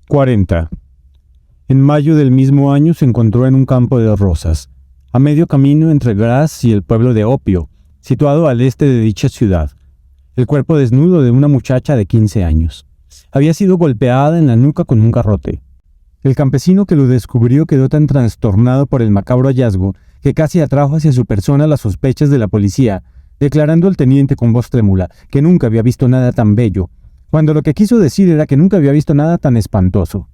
40. En mayo del mismo año se encontró en un campo de rosas, a medio camino entre Graz y el pueblo de Opio, situado al este de dicha ciudad, el cuerpo desnudo de una muchacha de 15 años. Había sido golpeada en la nuca con un garrote. El campesino que lo descubrió quedó tan trastornado por el macabro hallazgo que casi atrajo hacia su persona las sospechas de la policía, declarando al teniente con voz trémula que nunca había visto nada tan bello, cuando lo que quiso decir era que nunca había visto nada tan espantoso.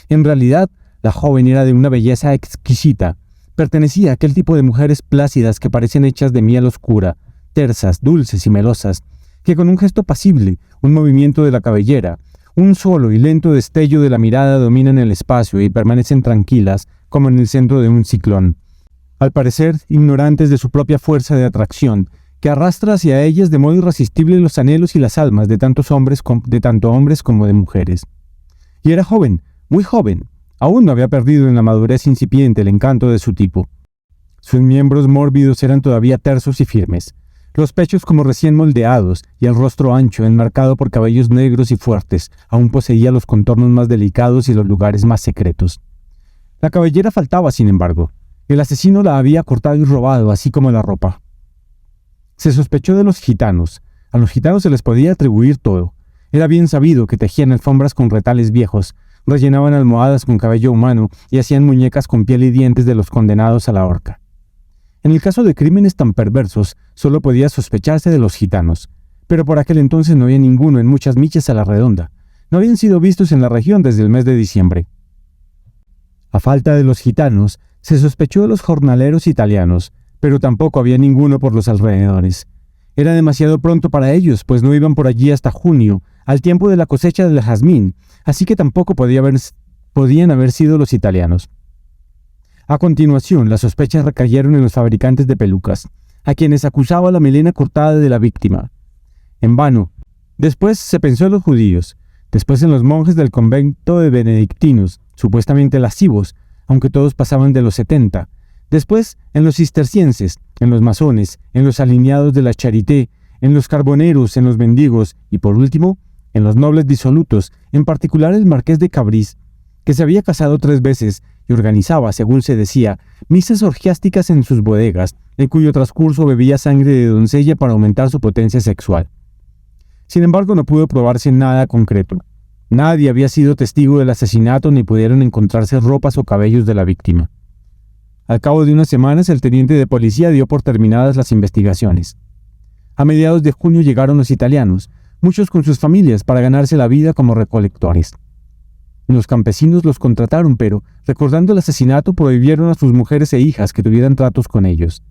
En realidad, la joven era de una belleza exquisita. Pertenecía a aquel tipo de mujeres plácidas que parecen hechas de miel oscura, tersas, dulces y melosas, que con un gesto pasible, un movimiento de la cabellera, un solo y lento destello de la mirada dominan el espacio y permanecen tranquilas como en el centro de un ciclón. Al parecer, ignorantes de su propia fuerza de atracción, que arrastra hacia ellas de modo irresistible los anhelos y las almas de tanto hombres como de mujeres. Y era joven, muy joven. Aún no había perdido en la madurez incipiente el encanto de su tipo. Sus miembros mórbidos eran todavía tersos y firmes, los pechos como recién moldeados y el rostro ancho, enmarcado por cabellos negros y fuertes, aún poseía los contornos más delicados y los lugares más secretos. La cabellera faltaba, sin embargo. El asesino la había cortado y robado, así como la ropa. Se sospechó de los gitanos. A los gitanos se les podía atribuir todo. Era bien sabido que tejían alfombras con retales viejos, rellenaban almohadas con cabello humano y hacían muñecas con piel y dientes de los condenados a la horca. En el caso de crímenes tan perversos, solo podía sospecharse de los gitanos, pero por aquel entonces no había ninguno en muchas millas a la redonda. No habían sido vistos en la región desde el mes de diciembre. A falta de los gitanos, se sospechó de los jornaleros italianos, pero tampoco había ninguno por los alrededores. Era demasiado pronto para ellos, pues no iban por allí hasta junio, al tiempo de la cosecha del jazmín, así que tampoco podían haber sido los italianos. A continuación, las sospechas recayeron en los fabricantes de pelucas, a quienes acusaba la melena cortada de la víctima. En vano. Después se pensó en los judíos, después en los monjes del convento de benedictinos, supuestamente lascivos, aunque todos pasaban de los 70, después en los cistercienses, en los masones, en los alineados de la Charité, en los carboneros, en los mendigos y, por último, en los nobles disolutos, en particular el marqués de Cabrís, que se había casado 3 veces y organizaba, según se decía, misas orgiásticas en sus bodegas, en cuyo transcurso bebía sangre de doncella para aumentar su potencia sexual. Sin embargo, no pudo probarse nada concreto. Nadie había sido testigo del asesinato ni pudieron encontrarse ropas o cabellos de la víctima. Al cabo de unas semanas, el teniente de policía dio por terminadas las investigaciones. A mediados de junio llegaron los italianos, muchos con sus familias, para ganarse la vida como recolectores. Los campesinos los contrataron, pero, recordando el asesinato, prohibieron a sus mujeres e hijas que tuvieran tratos con ellos.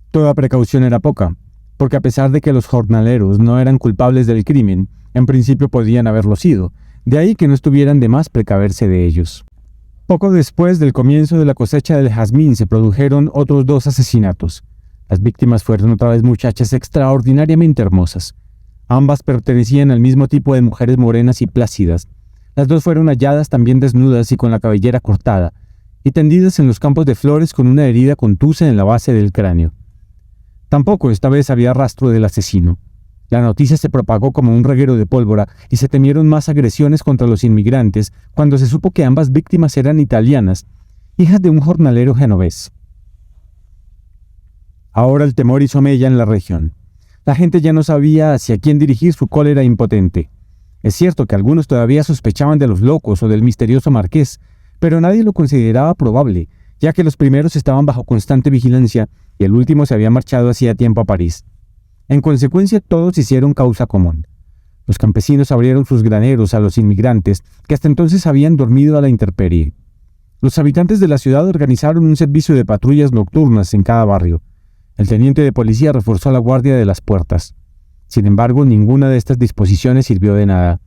Toda precaución era poca, porque a pesar de que los jornaleros no eran culpables del crimen, en principio podían haberlo sido, de ahí que no estuvieran de más precaverse de ellos. Poco después del comienzo de la cosecha del jazmín se produjeron otros 2 asesinatos. Las víctimas fueron otra vez muchachas extraordinariamente hermosas. Ambas pertenecían al mismo tipo de mujeres morenas y plácidas. Las 2 fueron halladas también desnudas y con la cabellera cortada, y tendidas en los campos de flores con una herida contusa en la base del cráneo. Tampoco esta vez había rastro del asesino. La noticia se propagó como un reguero de pólvora y se temieron más agresiones contra los inmigrantes cuando se supo que ambas víctimas eran italianas, hijas de un jornalero genovés. Ahora el temor hizo mella en la región. La gente ya no sabía hacia quién dirigir su cólera impotente. Es cierto que algunos todavía sospechaban de los locos o del misterioso marqués, pero nadie lo consideraba probable, ya que los primeros estaban bajo constante vigilancia y el último se había marchado hacía tiempo a París. En consecuencia, todos hicieron causa común. Los campesinos abrieron sus graneros a los inmigrantes, que hasta entonces habían dormido a la intemperie. Los habitantes de la ciudad organizaron un servicio de patrullas nocturnas en cada barrio. El teniente de policía reforzó la guardia de las puertas. Sin embargo, ninguna de estas disposiciones sirvió de nada.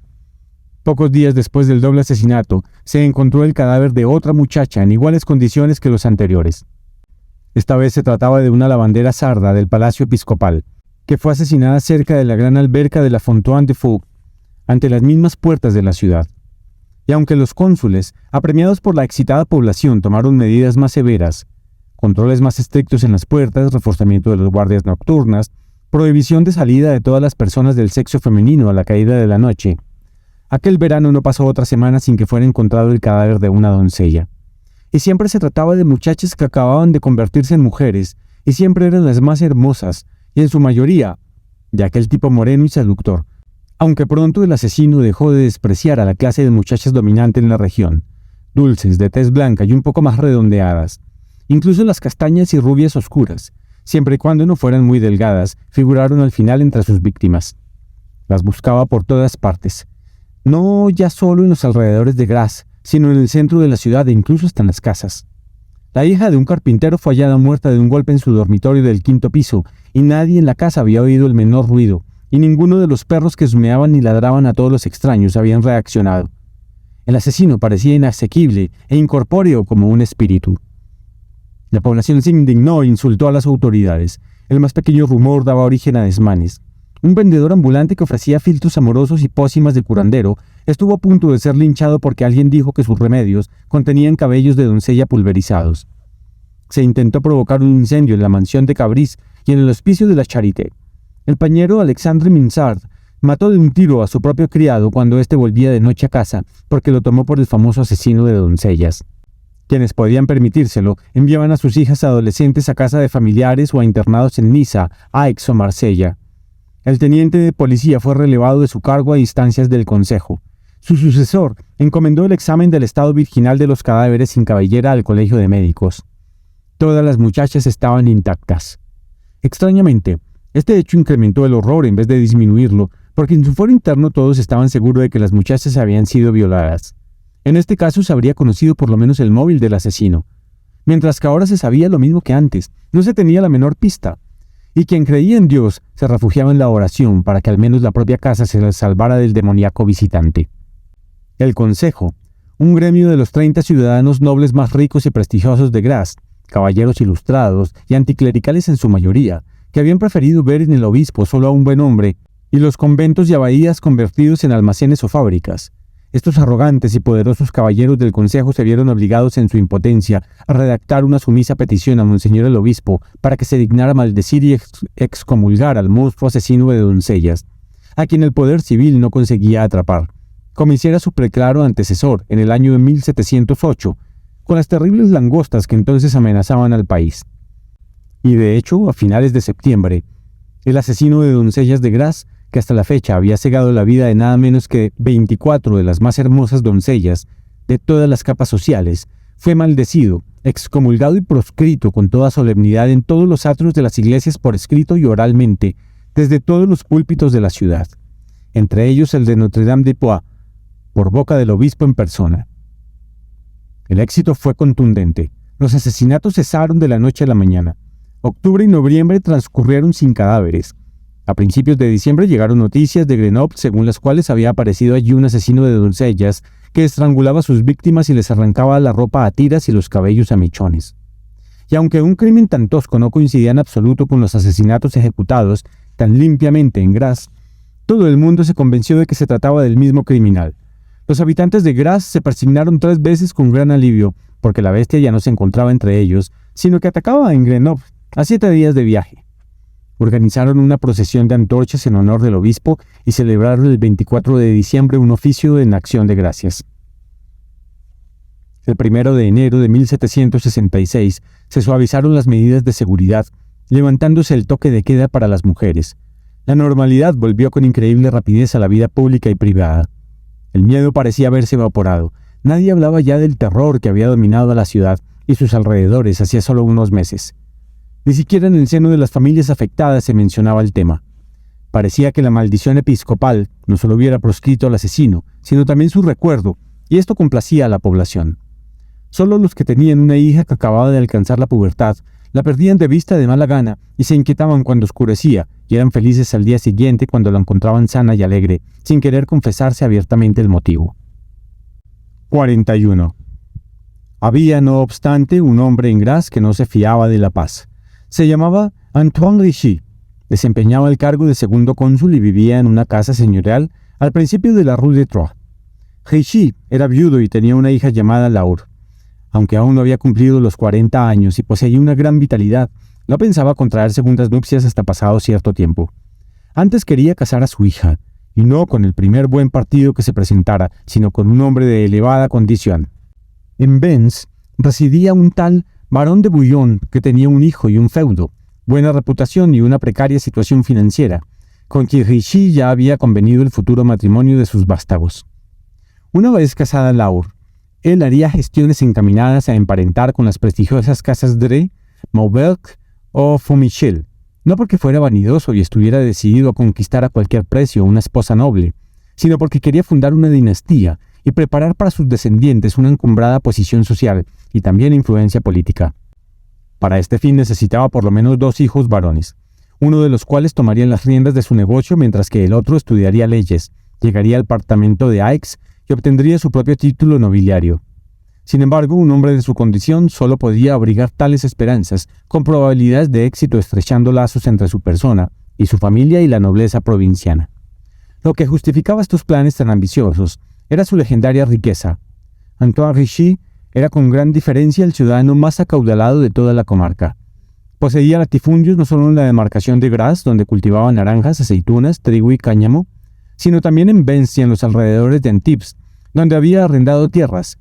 Pocos días después del doble asesinato, se encontró el cadáver de otra muchacha en iguales condiciones que los anteriores. Esta vez se trataba de una lavandera sarda del Palacio Episcopal, que fue asesinada cerca de la gran alberca de la Fontaine de Fouque, ante las mismas puertas de la ciudad. Y aunque los cónsules, apremiados por la excitada población, tomaron medidas más severas, controles más estrictos en las puertas, reforzamiento de las guardias nocturnas, prohibición de salida de todas las personas del sexo femenino a la caída de la noche, Aquel verano no pasó otra semana sin que fuera encontrado el cadáver de una doncella. Y siempre se trataba de muchachas que acababan de convertirse en mujeres, y siempre eran las más hermosas, y en su mayoría, de aquel tipo moreno y seductor. Aunque pronto el asesino dejó de despreciar a la clase de muchachas dominante en la región, dulces, de tez blanca y un poco más redondeadas. Incluso las castañas y rubias oscuras, siempre y cuando no fueran muy delgadas, figuraron al final entre sus víctimas. Las buscaba por todas partes, no ya solo en los alrededores de Graz, sino en el centro de la ciudad e incluso hasta en las casas. La hija de un carpintero fue hallada muerta de un golpe en su dormitorio del 5º piso, y nadie en la casa había oído el menor ruido, y ninguno de los perros que husmeaban y ladraban a todos los extraños habían reaccionado. El asesino parecía inasequible e incorpóreo como un espíritu. La población se indignó e insultó a las autoridades. El más pequeño rumor daba origen a desmanes. Un vendedor ambulante que ofrecía filtros amorosos y pócimas de curandero estuvo a punto de ser linchado porque alguien dijo que sus remedios contenían cabellos de doncella pulverizados. Se intentó provocar un incendio en la mansión de Cabris y en el hospicio de la Charité. El pañero Alexandre Minsard mató de un tiro a su propio criado cuando éste volvía de noche a casa porque lo tomó por el famoso asesino de doncellas. Quienes podían permitírselo enviaban a sus hijas adolescentes a casa de familiares o a internados en Niza, Aix o Marsella. El teniente de policía fue relevado de su cargo a instancias del Consejo. Su sucesor encomendó el examen del estado virginal de los cadáveres sin cabellera al Colegio de Médicos. Todas las muchachas estaban intactas. Extrañamente, este hecho incrementó el horror en vez de disminuirlo, porque en su foro interno todos estaban seguros de que las muchachas habían sido violadas. En este caso se habría conocido por lo menos el móvil del asesino, mientras que ahora se sabía lo mismo que antes, no se tenía la menor pista. Y quien creía en Dios se refugiaba en la oración para que al menos la propia casa se salvara del demoníaco visitante. El Consejo, un gremio de los 30 ciudadanos nobles más ricos y prestigiosos de Graz, caballeros ilustrados y anticlericales en su mayoría, que habían preferido ver en el obispo solo a un buen hombre, y los conventos y abadías convertidos en almacenes o fábricas. Estos arrogantes y poderosos caballeros del Consejo se vieron obligados en su impotencia a redactar una sumisa petición a Monseñor el Obispo para que se dignara maldecir y excomulgar al monstruo asesino de doncellas, a quien el poder civil no conseguía atrapar, como hiciera su preclaro antecesor en el año de 1708, con las terribles langostas que entonces amenazaban al país. Y de hecho, a finales de septiembre, el asesino de doncellas de Graz, que hasta la fecha había cegado la vida de nada menos que 24 de las más hermosas doncellas de todas las capas sociales, fue maldecido, excomulgado y proscrito con toda solemnidad en todos los atrios de las iglesias por escrito y oralmente, desde todos los púlpitos de la ciudad, entre ellos el de Notre-Dame de Poix, por boca del obispo en persona. El éxito fue contundente. Los asesinatos cesaron de la noche a la mañana. Octubre y noviembre transcurrieron sin cadáveres. A principios de diciembre llegaron noticias de Grenoble según las cuales había aparecido allí un asesino de doncellas que estrangulaba a sus víctimas y les arrancaba la ropa a tiras y los cabellos a mechones. Y aunque un crimen tan tosco no coincidía en absoluto con los asesinatos ejecutados tan limpiamente en Graz, todo el mundo se convenció de que se trataba del mismo criminal. Los habitantes de Graz se persignaron 3 veces con gran alivio, porque la bestia ya no se encontraba entre ellos, sino que atacaba en Grenoble, a 7 días de viaje. Organizaron una procesión de antorchas en honor del obispo y celebraron el 24 de diciembre un oficio en acción de gracias. El 1 de enero de 1766 se suavizaron las medidas de seguridad, levantándose el toque de queda para las mujeres. La normalidad volvió con increíble rapidez a la vida pública y privada. El miedo parecía haberse evaporado. Nadie hablaba ya del terror que había dominado a la ciudad y sus alrededores hacía solo unos meses. Ni siquiera en el seno de las familias afectadas se mencionaba el tema. Parecía que la maldición episcopal no solo hubiera proscrito al asesino, sino también su recuerdo, y esto complacía a la población. Solo los que tenían una hija que acababa de alcanzar la pubertad la perdían de vista de mala gana y se inquietaban cuando oscurecía, y eran felices al día siguiente cuando la encontraban sana y alegre, sin querer confesarse abiertamente el motivo. 41. Había, no obstante, un hombre en Graz que no se fiaba de la paz. Se llamaba Antoine Richy, desempeñaba el cargo de segundo cónsul y vivía en una casa señorial al principio de la Rue de Troyes. Richy era viudo y tenía una hija llamada Laure. Aunque aún no había cumplido los 40 años y poseía una gran vitalidad, no pensaba contraer segundas nupcias hasta pasado cierto tiempo. Antes quería casar a su hija, y no con el primer buen partido que se presentara, sino con un hombre de elevada condición. En Vence residía un tal Barón de Bouillon que tenía un hijo y un feudo, buena reputación y una precaria situación financiera, con quien Richie ya había convenido el futuro matrimonio de sus vástagos. Una vez casada Laure, él haría gestiones encaminadas a emparentar con las prestigiosas casas Dreux, Maubeuge o Fourmichel, no porque fuera vanidoso y estuviera decidido a conquistar a cualquier precio una esposa noble, sino porque quería fundar una dinastía y preparar para sus descendientes una encumbrada posición social y también influencia política. Para este fin necesitaba por lo menos 2 hijos varones, uno de los cuales tomaría las riendas de su negocio mientras que el otro estudiaría leyes, llegaría al parlamento de Aix y obtendría su propio título nobiliario. Sin embargo, un hombre de su condición solo podía abrigar tales esperanzas, con probabilidades de éxito estrechando lazos entre su persona y su familia y la nobleza provinciana. Lo que justificaba estos planes tan ambiciosos era su legendaria riqueza. Antoine Richie era con gran diferencia el ciudadano más acaudalado de toda la comarca. Poseía latifundios no solo en la demarcación de Grasse, donde cultivaban naranjas, aceitunas, trigo y cáñamo, sino también en Vence y en los alrededores de Antibes, donde había arrendado tierras.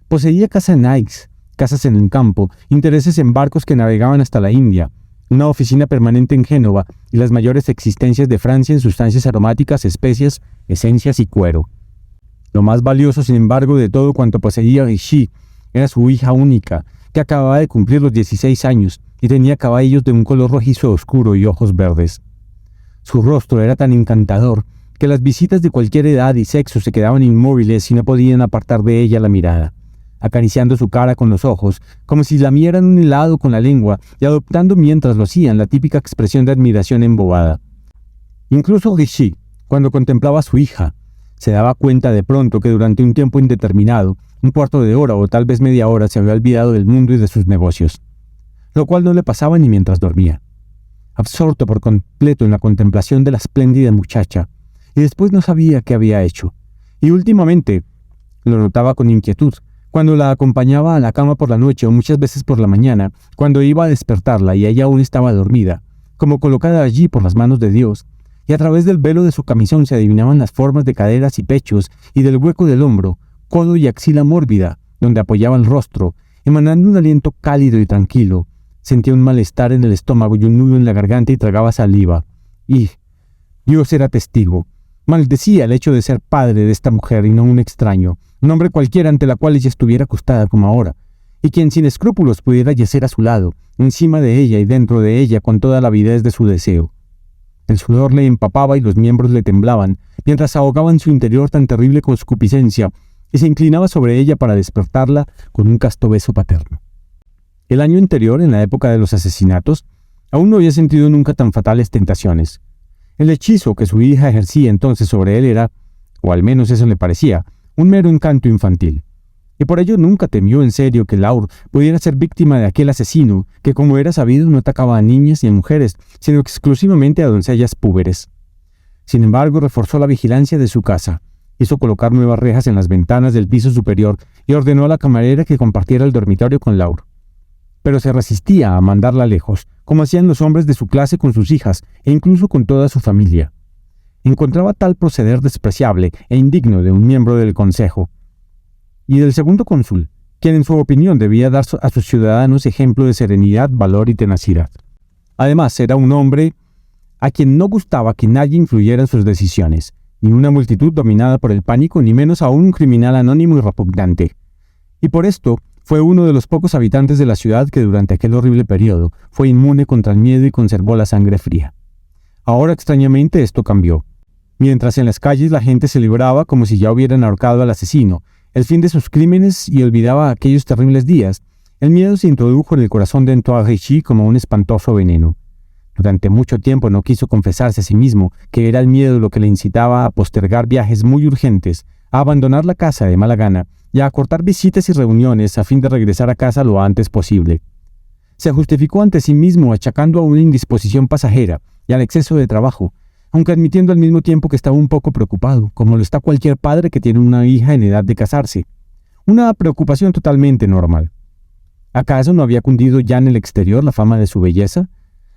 Poseía casa en Aix, casas en el campo, intereses en barcos que navegaban hasta la India, una oficina permanente en Génova y las mayores existencias de Francia en sustancias aromáticas, especias, esencias y cuero. Lo más valioso, sin embargo, de todo cuanto poseía Richie era su hija única, que acababa de cumplir los 16 años y tenía cabellos de un color rojizo oscuro y ojos verdes. Su rostro era tan encantador que las visitas de cualquier edad y sexo se quedaban inmóviles y no podían apartar de ella la mirada, acariciando su cara con los ojos, como si lamieran un helado con la lengua y adoptando mientras lo hacían la típica expresión de admiración embobada. Incluso Richie, cuando contemplaba a su hija, se daba cuenta de pronto que durante un tiempo indeterminado, un cuarto de hora o tal vez media hora, se había olvidado del mundo y de sus negocios, lo cual no le pasaba ni mientras dormía. Absorto por completo en la contemplación de la espléndida muchacha, y después no sabía qué había hecho, y últimamente lo notaba con inquietud, cuando la acompañaba a la cama por la noche o muchas veces por la mañana, cuando iba a despertarla y ella aún estaba dormida, como colocada allí por las manos de Dios, y a través del velo de su camisón se adivinaban las formas de caderas y pechos y del hueco del hombro, codo y axila mórbida, donde apoyaba el rostro, emanando un aliento cálido y tranquilo. Sentía un malestar en el estómago y un nudo en la garganta y tragaba saliva. Y Dios era testigo. Maldecía el hecho de ser padre de esta mujer y no un extraño, un hombre cualquiera ante la cual ella estuviera acostada como ahora, y quien sin escrúpulos pudiera yacer a su lado, encima de ella y dentro de ella con toda la avidez de su deseo. El sudor le empapaba y los miembros le temblaban, mientras ahogaba en su interior tan terrible concupiscencia, y se inclinaba sobre ella para despertarla con un casto beso paterno. El año anterior, en la época de los asesinatos, aún no había sentido nunca tan fatales tentaciones. El hechizo que su hija ejercía entonces sobre él era, o al menos eso le parecía, un mero encanto infantil. Y por ello nunca temió en serio que Laure pudiera ser víctima de aquel asesino que, como era sabido, no atacaba a niñas ni a mujeres, sino exclusivamente a doncellas púberes. Sin embargo, reforzó la vigilancia de su casa, hizo colocar nuevas rejas en las ventanas del piso superior y ordenó a la camarera que compartiera el dormitorio con Laure. Pero se resistía a mandarla lejos, como hacían los hombres de su clase con sus hijas e incluso con toda su familia. Encontraba tal proceder despreciable e indigno de un miembro del consejo y del segundo cónsul, quien en su opinión debía dar a sus ciudadanos ejemplo de serenidad, valor y tenacidad. Además, era un hombre a quien no gustaba que nadie influyera en sus decisiones, ni una multitud dominada por el pánico, ni menos aún un criminal anónimo y repugnante. Y por esto fue uno de los pocos habitantes de la ciudad que durante aquel horrible periodo fue inmune contra el miedo y conservó la sangre fría. Ahora, extrañamente, esto cambió. Mientras en las calles la gente celebraba como si ya hubieran ahorcado al asesino, el fin de sus crímenes y olvidaba aquellos terribles días, el miedo se introdujo en el corazón de Antoine Richie como un espantoso veneno. Durante mucho tiempo no quiso confesarse a sí mismo que era el miedo lo que le incitaba a postergar viajes muy urgentes, a abandonar la casa de mala gana y a acortar visitas y reuniones a fin de regresar a casa lo antes posible. Se justificó ante sí mismo achacando a una indisposición pasajera y al exceso de trabajo, aunque admitiendo al mismo tiempo que estaba un poco preocupado, como lo está cualquier padre que tiene una hija en edad de casarse. Una preocupación totalmente normal. ¿Acaso no había cundido ya en el exterior la fama de su belleza?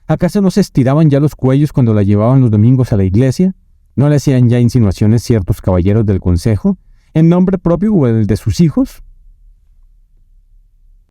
¿Acaso no se estiraban ya los cuellos cuando la llevaban los domingos a la iglesia? ¿No le hacían ya insinuaciones ciertos caballeros del consejo, en nombre propio o el de sus hijos?